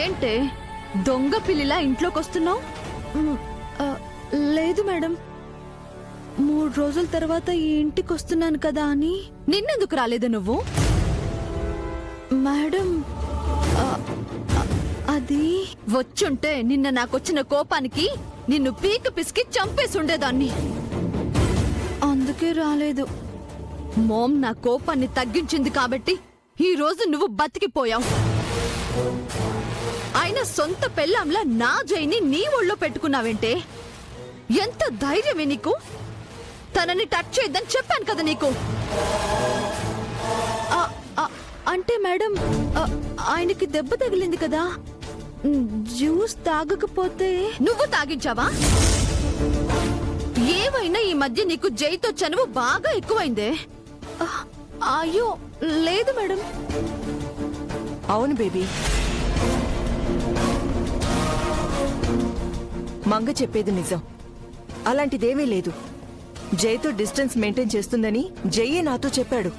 ఏంటే దొంగ పిల్లిలా ఇంట్లోకొస్తున్నావు? లేదు మేడం, 3 రోజుల తర్వాత ఈ ఇంటికి వస్తున్నాను కదా అని. నిన్నెందుకు రాలేదు నువ్వు? మేడం అది వచ్చుంటే నిన్న నాకొచ్చిన కోపానికి నిన్ను పీక పిసికి చంపేసి ఉండేదాన్ని. అందుకే రాలేదు. మోమ్ నా కోపాన్ని తగ్గించింది కాబట్టి ఈ రోజు నువ్వు బతికిపోయావు. అయినా సొంత పెళ్ళాంలా నా జైని నీ ఒళ్ళో పెట్టుకున్నావేంటే? ఎంత ధైర్యమే నీకు? తనని టచ్ చేయొద్దని చెప్పాను కదా నీకు. అంటే మేడం, ఆయనకి దెబ్బ తగిలింది కదా, జ్యూస్ తాగకపోతే. నువ్వు తాగించావా? ఏవైనా ఈ మధ్య నీకు జైతో చనువు బాగా ఎక్కువైందే. అయ్యో లేదు మేడం. అవును బేబీ, మంగ చెప్పేది నిజం. అలాంటిదేమీ లేదు. జైతో డిస్టెన్స్ మెయింటైన్ చేస్తుందని జయ్యే నాతో చెప్పాడు.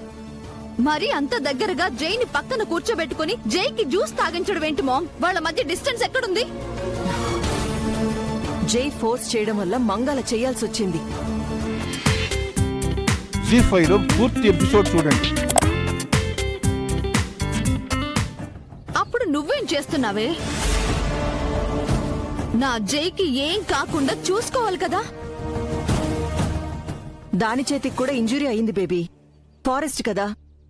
మరి అంత దగ్గరగా జైని పక్కన కూర్చోబెట్టుకుని జైకి జ్యూస్ తాగించడం ఏంటి మామ్? వాళ్ళ మధ్య డిస్టెన్స్ ఎక్కడుంది? జై ఫోర్స్ చేయడం వల్ల మంగళ చేయాల్సి వచ్చింది. జీ5 లో పూర్తి ఎపిసోడ్ చూడండి. అప్పుడు నువ్వేం చేస్తున్నావే? నా జైకి ఏం కాకుండా చూసుకోవాలి కదా. దాని చేతికి కూడా ఇంజురీ అయింది బేబీ. ఫారెస్ట్ కదా,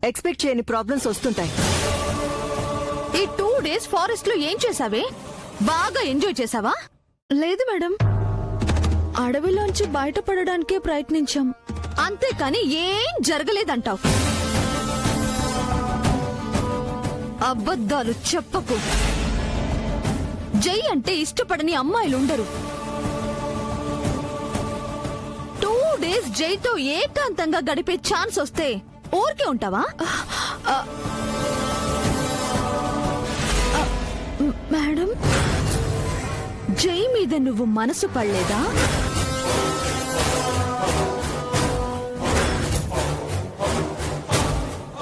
ఎక్స్పెక్ట్ చేయని ప్రాబ్లమ్స్ వస్తుంటాయి. ఈ 2 డేస్ ఫారెస్ట్ లో ఏం చేసావే? బాగా ఎంజాయ్ చేసావా? లేదు మేడం, అడవిలోంచి బయటపడడానికే ప్రయత్నించాం. అంతేకాని ఏం జరగలేదంటావు. అబద్ధాలు చెప్పకు. జై అంటే ఇష్టపడని అమ్మాయిలుండరు. 2 డేస్ జైతో ఏకాంతంగా గడిపే ఛాన్స్ వస్తే ఊరికే ఉంటావా? మేడం, జై మీద నువ్వు మనసు పడలేదా?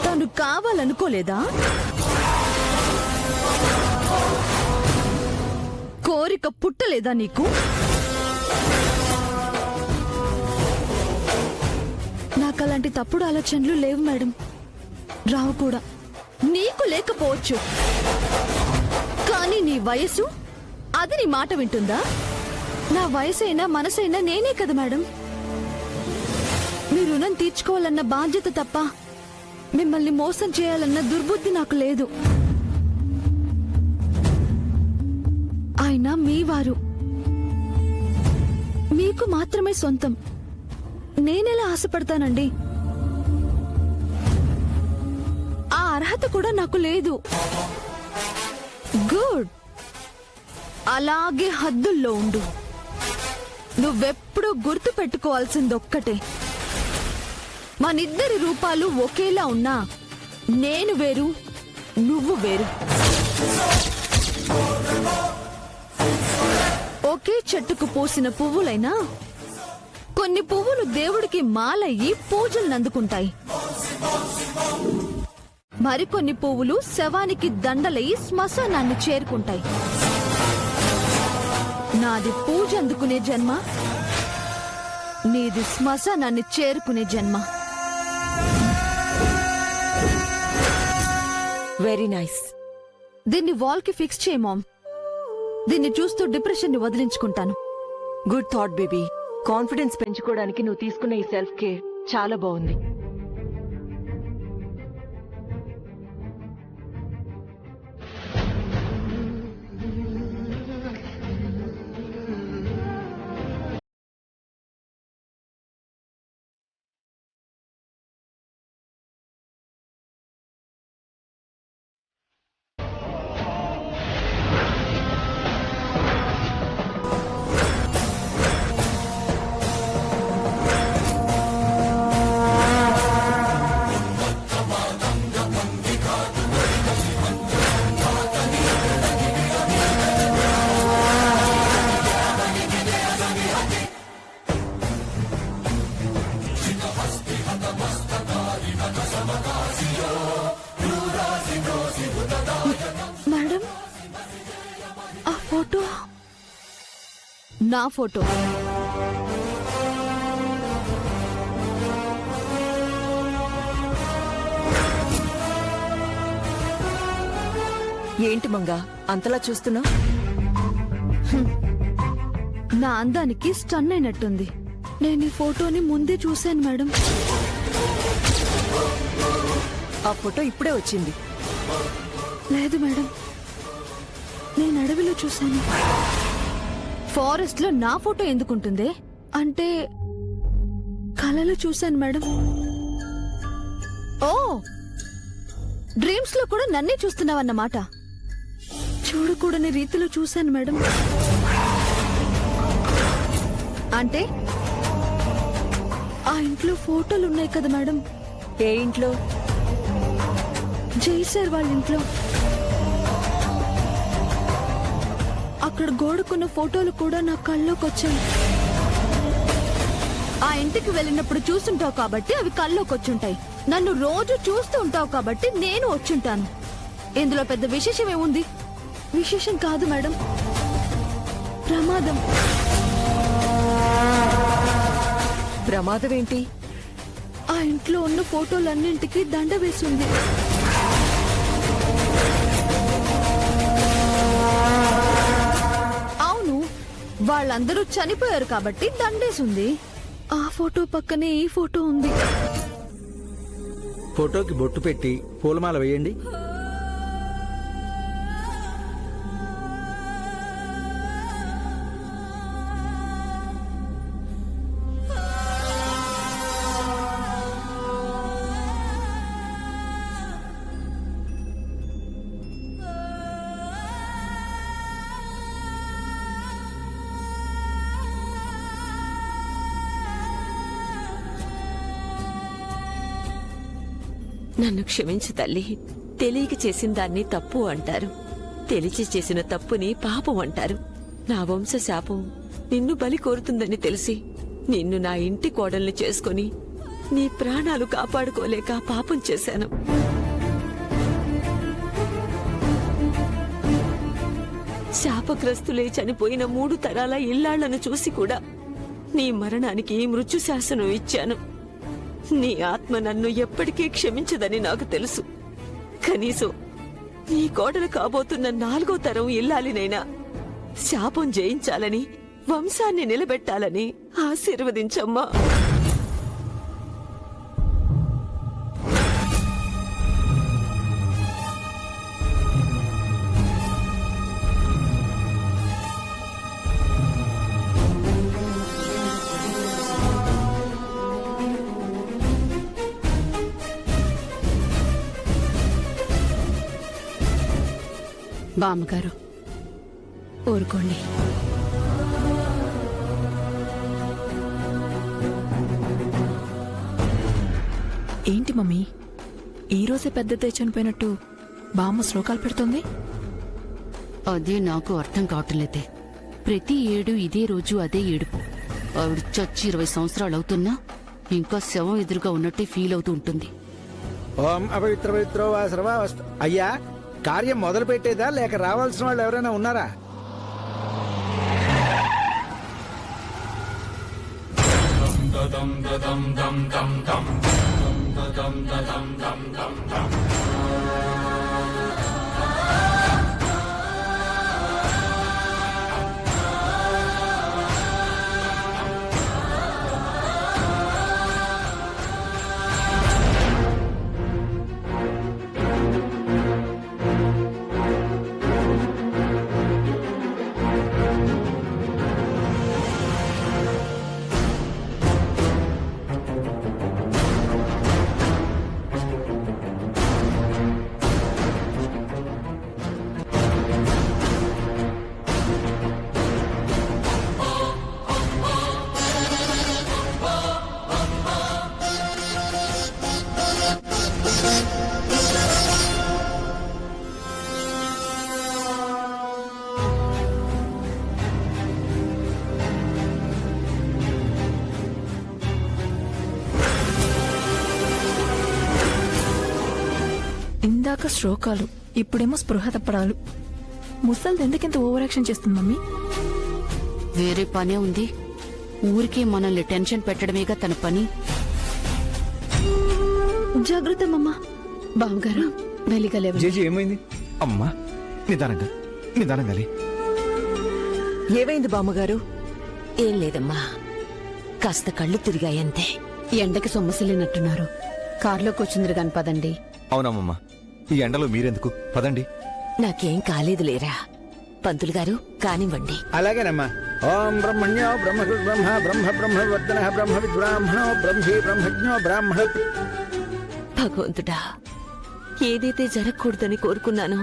తను కావాలనుకోలేదా? కోరిక పుట్టలేదా నీకు? నాకు అలాంటి తప్పుడు ఆలోచనలు లేవు మేడం, రావు కూడా. నీకు లేకపోవచ్చు, కానీ నీ వయసు అది నీ మాట వింటుందా? నా వయసైనా మనసైనా నేనే కదా మేడం. మీ రుణం తీర్చుకోవాలన్న బాధ్యత తప్ప మిమ్మల్ని మోసం చేయాలన్న దుర్బుద్ధి నాకు లేదు. ఆయన మీ వారు, మీకు మాత్రమే సొంతం. నేనెలా ఆశపడతానండి? ఆ అర్హత కూడా నాకు లేదు. గుడ్. అలాగే హద్దుల్లో ఉండు. నువ్వెప్పుడు గుర్తు పెట్టుకోవాల్సిందొక్కటే, మనిద్దరి రూపాలు ఒకేలా ఉన్నా నేను వేరు, నువ్వు వేరు. ఒకే చెట్టుకు పూసిన పువ్వులైనా కొన్ని పువ్వులు దేవుడికి మాలయ్యి పూజలనందుకుంటాయి. మరికొన్ని పువ్వులు శవానికి దండలయ్యి శ్మశానాన్ని చేరుకుంటాయి. నాది పూజ అందుకునే జన్మ, నీది శ్మశానాన్ని చేరుకునే జన్మ. Very nice. దీన్ని వాల్ కి ఫిక్స్ చేయి మామ్. దీన్ని చూస్తూ డిప్రెషన్ ని వదిలించుకుంటాను. Good thought baby. కాన్ఫిడెన్స్ పెంచుకోవడానికి నువ్వు తీసుకున్న ఈ సెల్ఫ్ కేర్ చాలా బాగుంది. నా ఫోటో. ఏంటి మంగా అంతలా చూస్తున్నా? నా అందానికి స్టన్ అయినట్టుంది. నేను ఈ ఫోటోని ముందే చూశాను మేడం. ఆ ఫోటో ఇప్పుడే వచ్చింది. లేదు మేడం, నేను అడవిలో చూశాను. ఫారెస్ట్ లో నా ఫోటో ఎందుకుంటుంది? అంటే కలలో చూశాను మేడం. ఓ, డ్రీమ్స్ లో కూడా నన్నే చూస్తున్నావన్నమాట. చూడకూడని రీతిలో చూశాను మేడం. అంటే ఆ ఇంట్లో ఫోటోలు ఉన్నాయి కదా మేడం, ఏ ఇంట్లో? జై సార్ వాళ్ళ ఇంట్లో. అక్కడ గోడకున్న ఫోటోలు కూడా నా కల్లోకి వచ్చాయి. ఆ ఇంటికి వెళ్ళినప్పుడు చూస్తుంటావు కాబట్టి అవి కల్లోకి వచ్చుంటాయి. నన్ను రోజు చూస్తూ ఉంటావు కాబట్టి నేను వచ్చుంటాను. ఇందులో పెద్ద విశేషం ఏముంది? విశేషం కాదు మేడం, ప్రమాదం. ప్రమాదం ఏంటి? ఆ ఇంట్లో ఉన్న ఫోటోలన్నింటికి దండ వేసింది. అవును, వాళ్ళందరూ చనిపోయారు కాబట్టి దండేసుంది. ఆ ఫోటో పక్కనే ఈ ఫోటో ఉంది. ఫోటోకి బొట్టు పెట్టి పూలమాల వేయండి. నన్ను క్షమించు తల్లి. తెలియక చేసిన దాన్ని తప్పు అంటారు, తెలిసి చేసిన తప్పుని పాపం అంటారు. నా వంశ శాపం నిన్ను బలి కోరుతుందని తెలిసి నిన్ను నా ఇంటి కోడల్ని చేసుకుని నీ ప్రాణాలు కాపాడుకోలేక పాపం చేశాను. శాపగ్రస్తులే చనిపోయిన 3 తరాల ఇల్లాళ్లను చూసి కూడా నీ మరణానికి మృత్యు శాసనం ఇచ్చాను. నీ ఆత్మ నన్ను ఎప్పటికీ క్షమించదని నాకు తెలుసు. కనీసం నీ కోడలు కాబోతున్న 4వ తరం ఇల్లాలినైనా శాపం జయించాలని, వంశాన్ని నిలబెట్టాలని ఆశీర్వదించమ్మా. బామ్మగారు ఊరుకోండి. ఏంటి మమ్మీ, ఈరోజే పెద్దతే చనిపోయినట్టు బామ్మ శ్లోకాలు పెడుతోంది? అదే నాకు అర్థం కావట్లేదే. ప్రతి ఏడు ఇదే రోజు అదే ఏడుపు. ఆవిడ చచ్చి 20 సంవత్సరాలు అవుతున్నా ఇంకా శవం ఎదురుగా ఉన్నట్టే ఫీల్ అవుతూ ఉంటుంది. ఓం అపవిత్ర పవిత్రో వా సర్వావస్థ. అయ్యా, కార్యం మొదలు పెట్టేదా లేక రావాల్సిన వాళ్ళు ఎవరైనా ఉన్నారా? ఇందాక శ్లోకాలు, ఇప్పుడేమో స్పృహ తప్పడాలు. ముసల్ది ఎందుకింత ఓవర్ యాక్షన్ చేస్తుంది మమ్మీ? వేరే పనే ఉంది. ఊరికే మనల్ని టెన్షన్ పెట్టడమేగా తన పని. జాగ్రత్త మమ్మ. బావగారు మెల్లిగా లేవండి. జేజీ ఏమైంది? అమ్మా నిదానంగా నిదానంగా లే. ఏమైంది బామ్మగారు? ఏం లేదమ్మా, కాస్త కళ్ళు తిరిగాయంతే. ఎండకి సొమ్మసిల్లినట్టున్నారు. కారులో కూర్చుందిరు కాని పదండి. అవునమ్మమ్మా, ఈ ఎండలో మీరెందుకు, పదండి. నాకేం కాలేదులేరా. పంతులు గారు కానివ్వండి. అలాగేనమ్మా. ఓం బ్రహ్మణ్యో బ్రహ్మకృ బ్రహ్మ బ్రహ్మ బ్రహ్మవర్ధన బ్రహ్మ విద్బ్రాహ్మణో బ్రహ్మీ బ్రహ్మజ్ఞో బ్రాహ్మణ. భగవంతుడా, ఏదైతే జరగకూడదని కోరుకున్నానో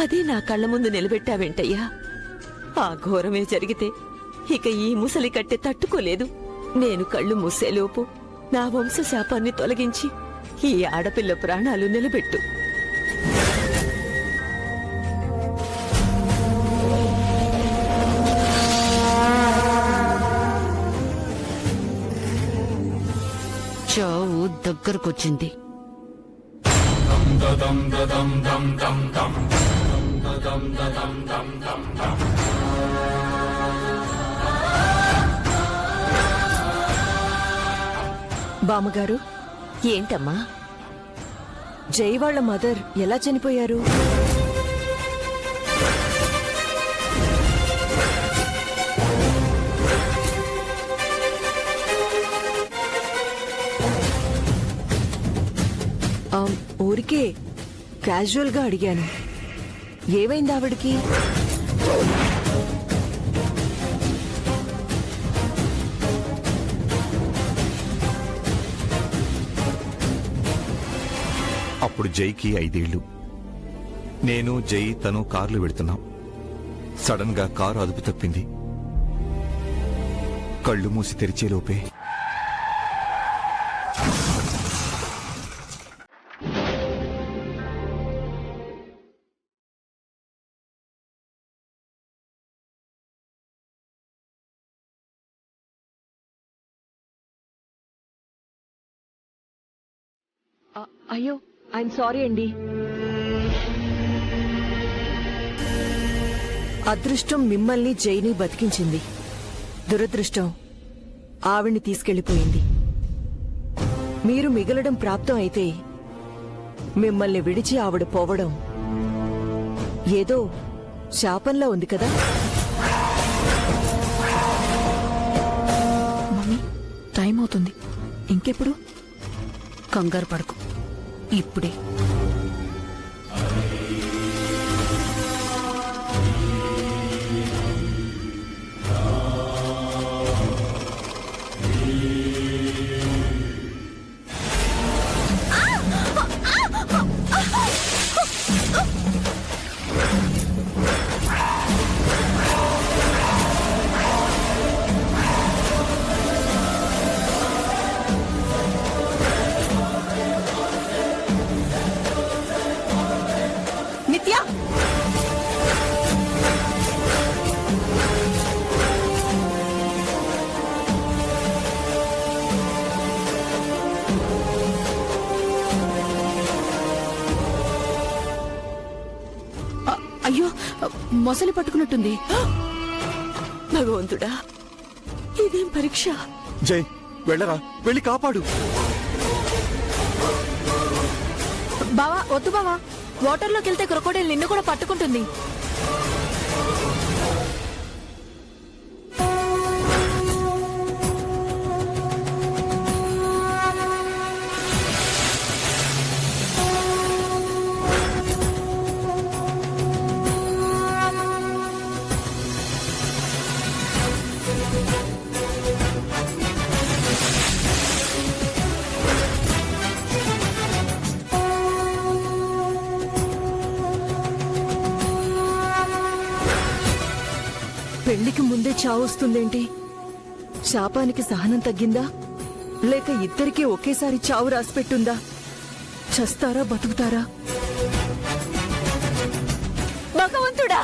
అదే నా కళ్ళ ముందు నిలబెట్టావేంటయ్యా. ఆ ఘోరమే జరిగితే ఇక ఈ ముసలి కట్టె తట్టుకోలేదు. నేను కళ్ళు మూసేలోపు నా వంశ శాపాన్ని తొలగించి ఈ ఆడపిల్ల ప్రాణాలు నిలబెట్టు. చావు దగ్గరకొచ్చింది. బామ్మగారు, ఏంటమ్మా? జై వాళ్ళ మదర్ ఎలా చనిపోయారు? ఊరికే క్యాజువల్ గా అడిగాను. ఏమైంది ఆవిడకి? అప్పుడు జైకి 5 ఏళ్లు. నేను జై తను కార్లు వెడుతున్నాం. సడన్ గా కారు అదుపు తప్పింది. కళ్ళు మూసి తెరిచేలోపే అయ్యో, ఐఎమ్ సారీ అండి. అదృష్టం మిమ్మల్ని జైని బతికించింది. దురదృష్టం ఆవిడ్ని తీసుకెళ్లిపోయింది. మీరు మిగలడం ప్రాప్తం అయితే మిమ్మల్ని విడిచి ఆవిడ పోవడం ఏదో శాపంలా ఉంది కదా. మమ్మీ టైం అవుతుంది, ఇంకెప్పుడు? కంగారు పడకు, ఇప్పుడే. నిత్య, అయ్యో, మొసలి పట్టుకున్నట్టుంది. భగవంతుడా, ఇదేం పరీక్ష? జై వెళ్ళరా, వెళ్ళి కాపాడు. బావా వద్దు బావా, వాటర్లోకి వెళ్తే క్రొకోడైల్ నిన్ను కూడా పట్టుకుంటుంది. పెళ్లికి ముందే చావొస్తుందేంటి? శాపానికి సహనం తగ్గిందా, లేక ఇద్దరికీ ఒకేసారి చావు రాసిపెట్టుందా? చస్తారా బతుకుతారా? భగవంతుడా!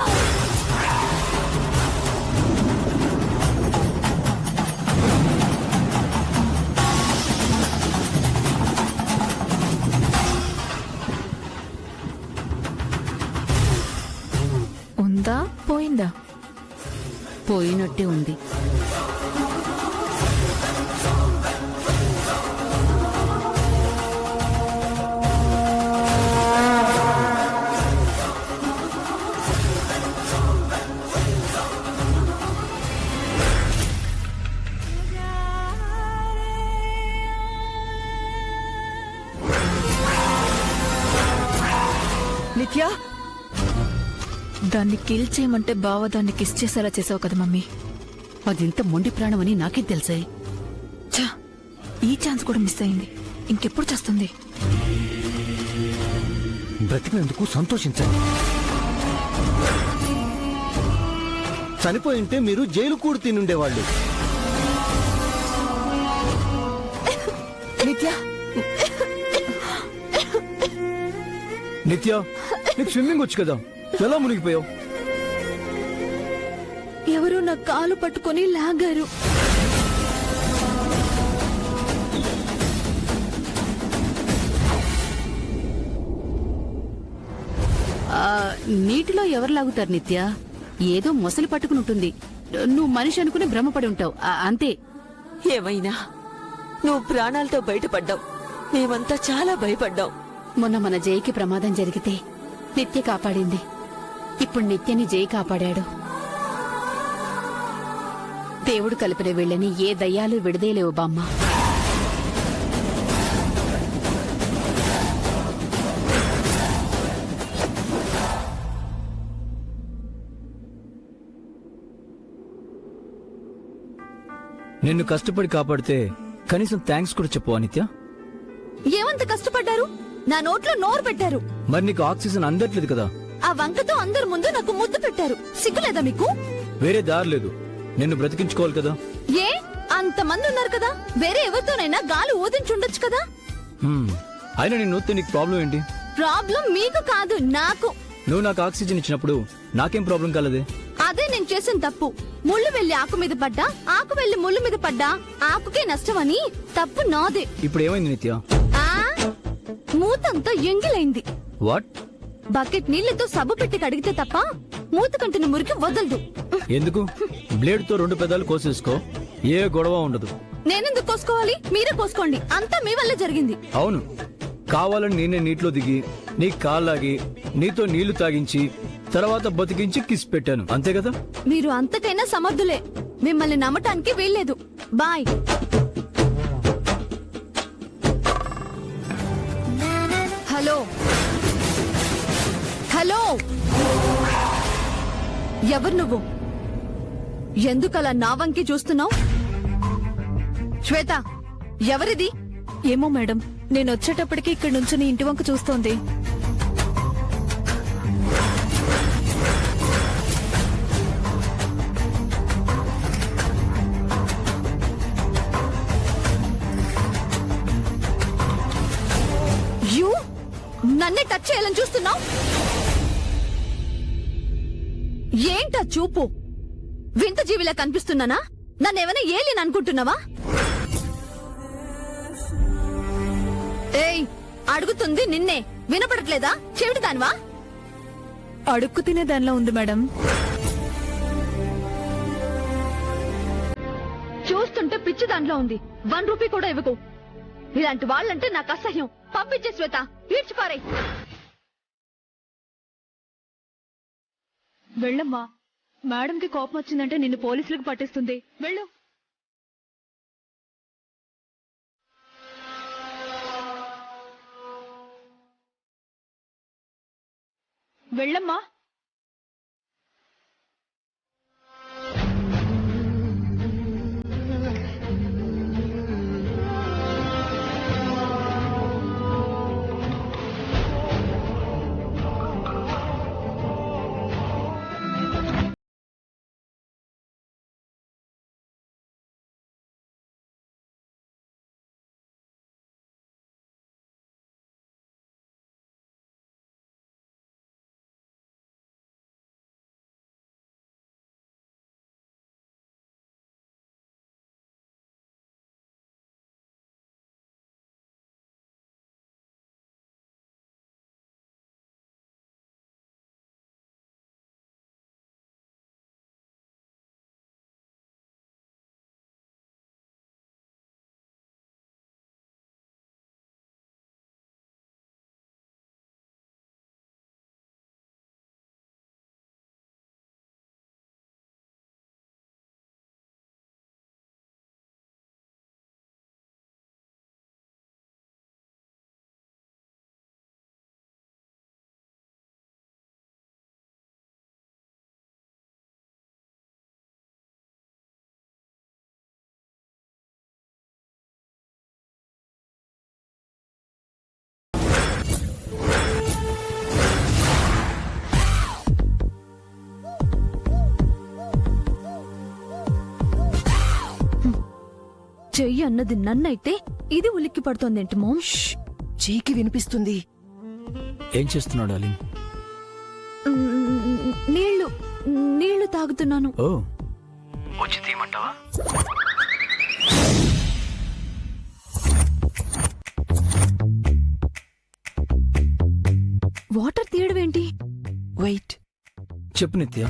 ఉందా పోయిందా? పోయినట్టే ఉంది. నిత్య, దాన్ని కిల్ చేయమంటే బావ దాన్ని కిస్ చేసేలా చేసావు కదా మమ్మీ. అదెంత మొండి ప్రాణమని నాకేం తెలుసే. ఛా, ఈ ఛాన్స్ కూడా మిస్ అయింది. ఇంకెప్పుడు చేస్తుంది? బ్రతికినందుకు సంతోషించండి. చనిపోయింటే మీరు జైలు కూడు తినుండేవాళ్ళు. నిత్య, నిత్య, నీకు స్విమ్మింగ్ వచ్చు కదా, ఎలా మునిగిపోయావు? ఎవరో నా కాలు పట్టుకొని లాగారు. నీటిలో ఎవరు లాగుతారు నిత్య? ఏదో మొసలి పట్టుకుని ఉంటుంది. నువ్వు మనిషి అనుకుని భ్రమపడి ఉంటావు, అంతే. ఏమైనా నువ్వు ప్రాణాలతో బయటపడ్డావు. మేమంతా చాలా భయపడ్డాం. మొన్న మన జైకి ప్రమాదం జరిగితే నిత్య కాపాడింది. ఇప్పుడు నిత్యని జై కాపాడాడు. దేవుడు కలిపిన వీళ్ళని ఏ దయ్యాలు విడదేలేవు బామ్మ. నిన్ను కష్టపడి కాపాడితే కనీసం థ్యాంక్స్ కూడా చెప్పు నిత్య. ఏమంత కష్టపడ్డారు? నా నోట్లో నోరు పెట్టారు. మరి నీకు ఆక్సిజన్ అందట్లేదు కదా. ఆ వంకతో అందరి ముందు నాకు ముద్దు పెట్టారు. సిగ్గులేదా మీకు? వేరే దారి లేదు, నిన్ను బ్రతికించుకోవాలి కదా. ఏ, అంతమంది ఉన్నారు కదా, వేరే ఎవరితోనైనా గాలి ఊదించుండొచ్చు కదా. అయినా నేను నూతే నీకు ప్రాబ్లం ఏంటి? ప్రాబ్లం మీకు కాదు, నాకు. నువ్వు నాకు ఆక్సిజన్ ఇచ్చినప్పుడు నాకేం ప్రాబ్లం కాలేదే. అదే నేను చేసిన తప్పు. ముళ్ళు వెళ్లి ఆకు మీద పడ్డా, ఆకు వెళ్లి ముళ్ళు మీద పడ్డా ఆకుకే నష్టమని తప్పు నాదే. ఇప్పుడు ఏమైంది నిత్య? ఆ మూతంతా ఎంగిలైంది. వాట్? బకెట్ నీళ్లతో సబ్బు పెట్టి కడిగితే తప్ప మూత కంటిన మురికి వదలదు. ఎందుకు? బ్లేడ్ తో 2 పెదాలు కోసేసుకో, ఏ గొడవ ఉండదు. నేనెందుకు కోసుకోవాలి? మీరే కోసుకోండి. అంతా మీ వల్ల జరిగింది. అవును, కావాలని నేనే నీటిలో దిగి నీ కాళ్ళాగి నీతో నీళ్లు తాగించి తర్వాత బతికించి కిస్ పెట్టాను, అంతే కదా? మీరు అంతకైనా సమర్థులే. మిమ్మల్ని నమ్మటానికి వీల్లేదు. బాయ్. హలో హలో, ఎవరు నువ్వు? ఎందుకలా నా వంకి చూస్తున్నావు? శ్వేత, ఎవరిది? ఏమో మేడం, నేను వచ్చేటప్పటికి ఇక్కడి నుంచి నీ ఇంటి వంక చూస్తోంది. యూ నన్నే టచ్ చేయాలని చూస్తున్నావు? ఏంటా చూపు? వింత జీవిలా కనిపిస్తున్నానా? నన్నేమైనా ఏలియన్ అనుకుంటున్నావా? ఏయ్, అడుగుతుంది నిన్నే, వినపడట్లేదా? చెవిటి దానివా? అడుక్కు తినే దానిలో ఉంది మేడం. చూస్తుంటే పిచ్చి దాంట్లో ఉంది. 1 రూపీ కూడా ఇవ్వకు. ఇలాంటి వాళ్ళంటే నాకు అసహ్యం. పంపించే శ్వేత, ఈడ్చిపారే. వెళ్ళమ్మా, మేడంకి కోపం వచ్చిందంటే నిన్ను పోలీసులకు పట్టిస్తుంది. వెళ్ళు. వెళ్ళమ్మా. చెయ్యి అన్నది నన్నైతే ఇది ఉలిక్కి పడుతోందేంటి మామ్? జైకి వినిపిస్తుంది. ఏం చేస్తున్నాడు అలీం? నీళ్లు నీళ్లు తాగుతున్నాను. ఓ వచ్చి తీయమంటావా? వాటర్ తీయడం ఏంటి? వెయిట్. చెప్పు నిత్య.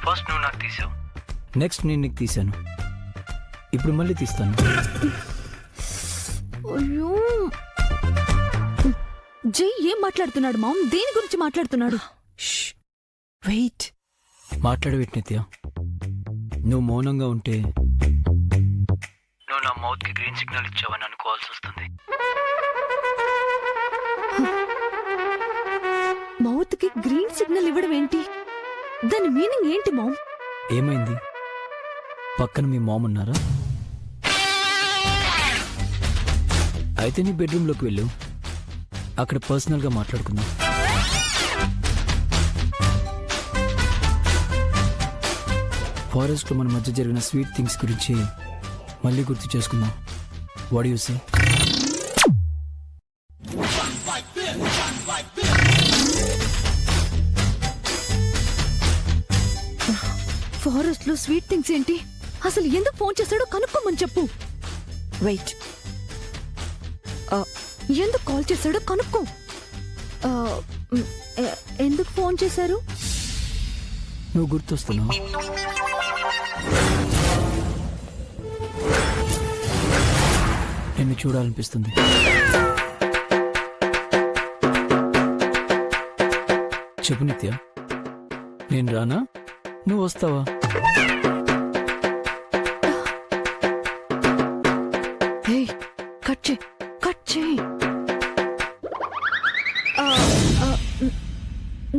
ఫస్ట్ నువ్వు నాకు తీసావు, నెక్స్ట్ నేను నీకు తీశాను, ఇప్పుడు మళ్ళీ తీస్తాను. అయ్యో, జై ఏం మాట్లాడుతున్నాడు మామ్? దేని గురించి మాట్లాడుతున్నాడు? వెయిట్. మాట్లాడబెట్టి నిత్య. నువ్వు మౌనంగా ఉంటే నువ్వు నా మౌత్ కి గ్రీన్ సిగ్నల్ ఇచ్చావని అనుకోవాల్సి వస్తుంది. మౌత్ కి గ్రీన్ సిగ్నల్ ఇవ్వడం ఏంటి? దాని మీనింగ్ ఏంటి మామ్? ఏమైంది? పక్కన మీ మామ్ ఉన్నారా? అయితే నీ బెడ్రూమ్లోకి వెళ్ళు, అక్కడ పర్సనల్గా మాట్లాడుకుందాం. ఫారెస్ట్ లో మన మధ్య జరిగిన స్వీట్ థింగ్స్ గురించి మళ్ళీ గుర్తు చేసుకుందాం. What you say? ఫారెస్ట్ లో స్వీట్ థింగ్స్ ఏంటి? అసలు ఎందుకు ఫోన్ చేశాడో కనుక్కోమని చెప్పు. వెయిట్. ఎందుకు కాల్ చేశాడో కనుక్కో. ఎందుకు ఫోన్ చేశారు? నువ్వు గుర్తొస్తున్నావు. నిన్ను చూడాలనిపిస్తుంది. చెప్పు నిత్య, నేను రానా? నువ్వు వస్తావా?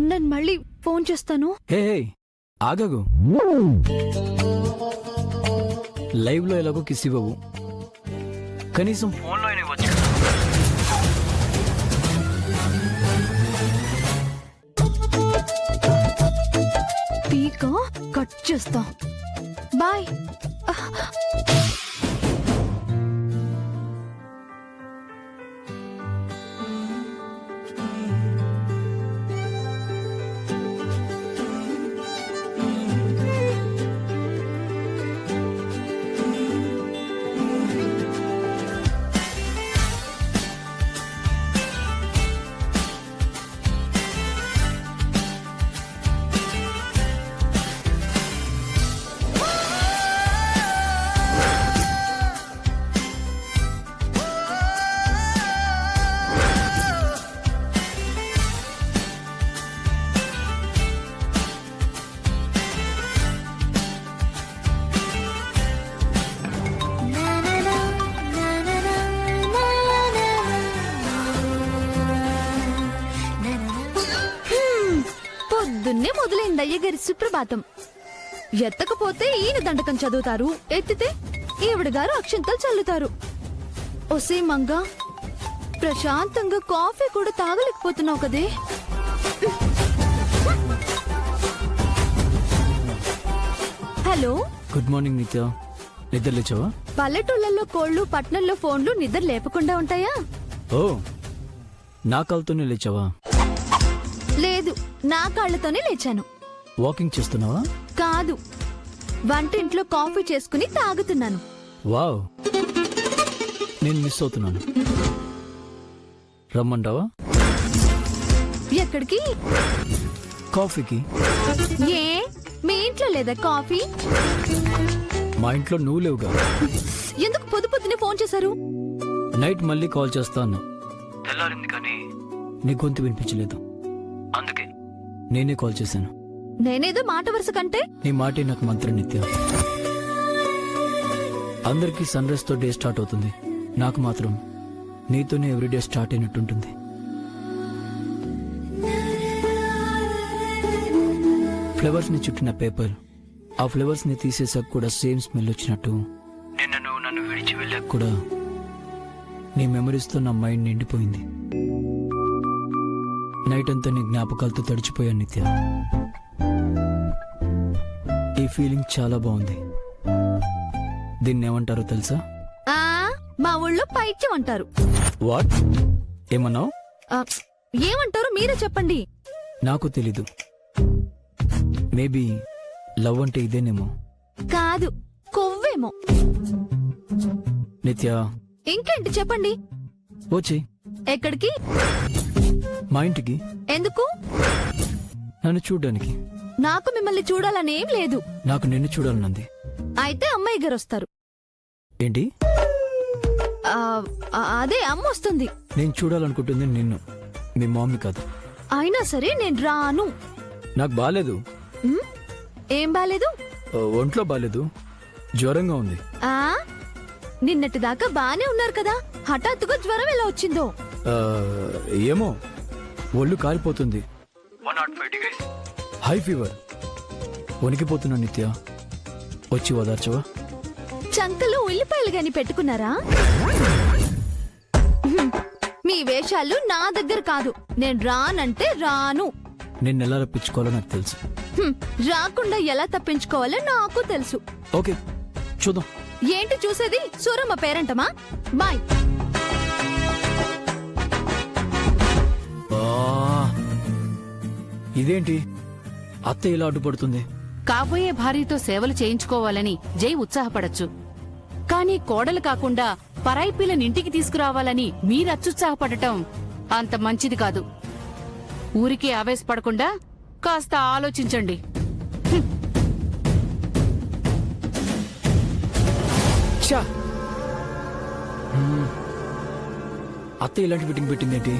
నేను మళ్ళీ ఫోన్ చేస్తాను. హే ఆగగు. లైవ్ లో ఎలాగో కిస్ ఇవ్వవు, కనీసం ఫోన్ లో ఇవ్వచ్చు. పీక కట్ చేస్తా. బాయ్. పొద్దున్నే మొదలైంది అయ్యగారి సుప్రభాతం. ఎత్తకపోతే ఈయన దండకం చదువుతారు, ఎత్తితే ఈవిడ గారు అక్షంతలు చల్లుతారు. ఒసే మంగ, ప్రశాంతంగా కాఫీ కూడా తాగలేకపోతున్నావు కదే. హలో, గుడ్ మార్నింగ్ నిత్య. నిద్ర లేచావా? పల్లెటూళ్ళల్లో కోళ్లు, పట్నంలో ఫోన్లు నిద్ర లేపకుండా ఉంటాయా? ఓ, నా కాలుతోనే లేచావా? లేదు, నా కాళ్లతోనే లేచాను. వాకింగ్ చేస్తున్నావా? కాదు, వంటింట్లో కాఫీ చేసుకుని తాగుతున్నాను. వావ్, నేను మిస్ అవుతున్నాను. రమ్మంటావా? ఎక్కడికి? కాఫీకి. ఏ, మీ ఇంట్లో లేదా కాఫీ? మా ఇంట్లో నువ్వు లేవుగా. ఎందుకు పొద్దు పొద్దునే ఫోన్ చేశారు? నైట్ మళ్ళీ కాల్ చేస్తాను. తెల్లారింది కానీ నీ గొంతు వినిపించలేదు, అందుకే నేనే కాల్ చేశాను. నేనేదో మాట వరుస కంటే. నీ మాటే నాకు మంత్రం నిత్య. అందరికీ సన్ రైజ్ తో డే స్టార్ట్ అవుతుంది, నాకు మాత్రం నీతోనే ఎవ్రీడే స్టార్ట్ అయినట్టుంటుంది. ఫ్లవర్స్ ని చుట్టిన పేపర్, ఆ ఫ్లవర్స్ ని తీసేసాక కూడా సేమ్ స్మెల్ వచ్చినట్టు, నిన్న నువ్వు నన్ను విడిచి వెళ్ళాక కూడా నీ మెమరీస్ తో నా మైండ్ నిండిపోయింది. నైట్ అంతా నీ జ్ఞాపకాలతో తడిచిపోయాను నిత్య. ఈ ఫీలింగ్ చాలా బాగుంది. దీన్ని ఏమంటారో తెలుసా? ఆ మా ఊళ్ళో పైత్యం అంటారు. వాట్? ఏమన్నావు? ఆ, ఏమంటారో మీరే చెప్పండి. నాకు తెలీదు. మేబీ లవ్ అంటే ఇదేనేమో. కాదు, కొవ్వేమో. నిత్య, ఇంకేంటి చెప్పండి. వచ్చి ఎక్కడికి? మా ఇంటికి. ఎందుకు? నన్ను చూడ్డానికి. నాకు మిమ్మల్ని చూడాలని ఏం లేదు. నాకు నిన్ను చూడాలనుంది. అయితే అమ్మాయి గారు వస్తారు. ఏంటి? అదే అమ్మ వస్తుంది. నేను చూడాలనుకుంటుంది నిన్ను, మీ మమ్మీ కాదు. అయినా సరే నేను రాను. నాకు బాలేదు. ఉమ్, ఏం బాలేదు? ఒంట్లో బాలేదు, జ్వరంగా ఉంది. ఆ నిన్నటి దాకా బానే ఉన్నారు కదా, హఠాత్తుగా జ్వరం ఎలా వచ్చిందో? ఆ, ఏమో, ఒళ్ళు కాలిపోతుంది. 105 degrees హై ఫీవర్. వణికిపోతున్నా నిత్య, వచ్చి ఓదార్చవా? చంకలో ఉల్లిపాయలు గాని పెట్టుకున్నారా? మీ వేషాలు నా దగ్గర కాదు. నేను రానంటే రాను. నిన్నెలా రప్పించుకోవాలో నాకు తెలుసు. రాకుండా ఎలా తప్పించుకోవాలో నాకు తెలుసు. ఓకే, చూద్దాం. ఏంటి చూసేది? సూరమ్మ పేరంటమా? బాయ్. ఇదేంటి అత్త ఇలా అడ్డుపడుతుంది? కాబోయే భార్యతో సేవలు చేయించుకోవాలని జై ఉత్సాహపడచ్చు, కానీ కోడలు కాకుండా పరాయి పిల్లని ఇంటికి తీసుకురావాలని మీరత్యుత్సాహపడటం అంత మంచిది కాదు. ఊరికే ఆవేశపడకుండా కాస్త ఆలోచించండి. ఛా! అత్త ఇలాంటి ఫిట్టింగ్ పెట్టిందేంటి?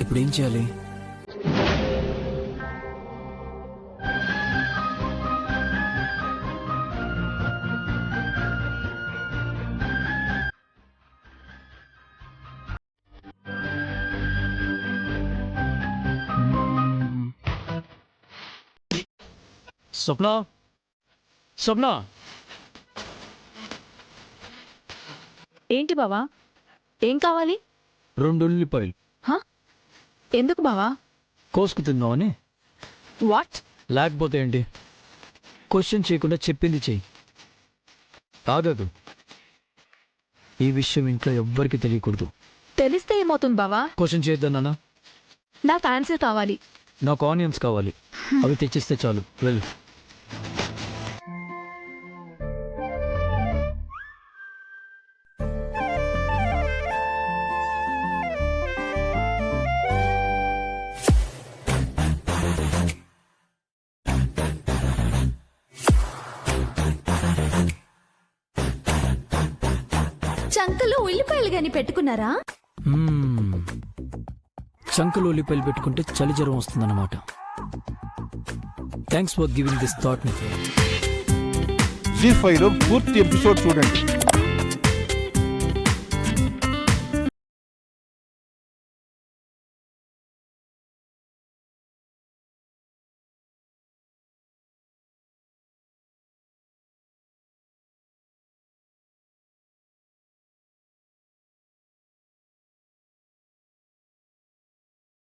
ఇప్పుడు ఏం చేయాలి? స్వప్న, స్వప్న, ఏంటి బావా? ఏం కావాలి? 2 ఉల్లిపాయలు. ఎందుకు బావా? కోసుకు తిందామని. వాట్? లేకపోతే ఏంటి? క్వశ్చన్ చేయకుండా చెప్పింది చెయ్యి. ఆగదు. ఈ విషయం ఇంట్లో ఎవ్వరికి తెలియకూడదు. తెలిస్తే ఏమవుతుంది బావా? క్వశ్చన్ చేయొద్దన్నా. నాకు ఆన్సర్ కావాలి. నాకు ఆనియన్స్ కావాలి, అవి తెచ్చిస్తే చాలు. వెళ్ళు. చంకలో ఉల్లిపాయలు గాని పెట్టుకున్నారా? చంకలో ఉల్లిపాయలు పెట్టుకుంటే చలి జ్వరం వస్తుందన్నమాట. Thanks for giving this thought. జీ5లో పూర్తి ఎపిసోడ్ చూడండి.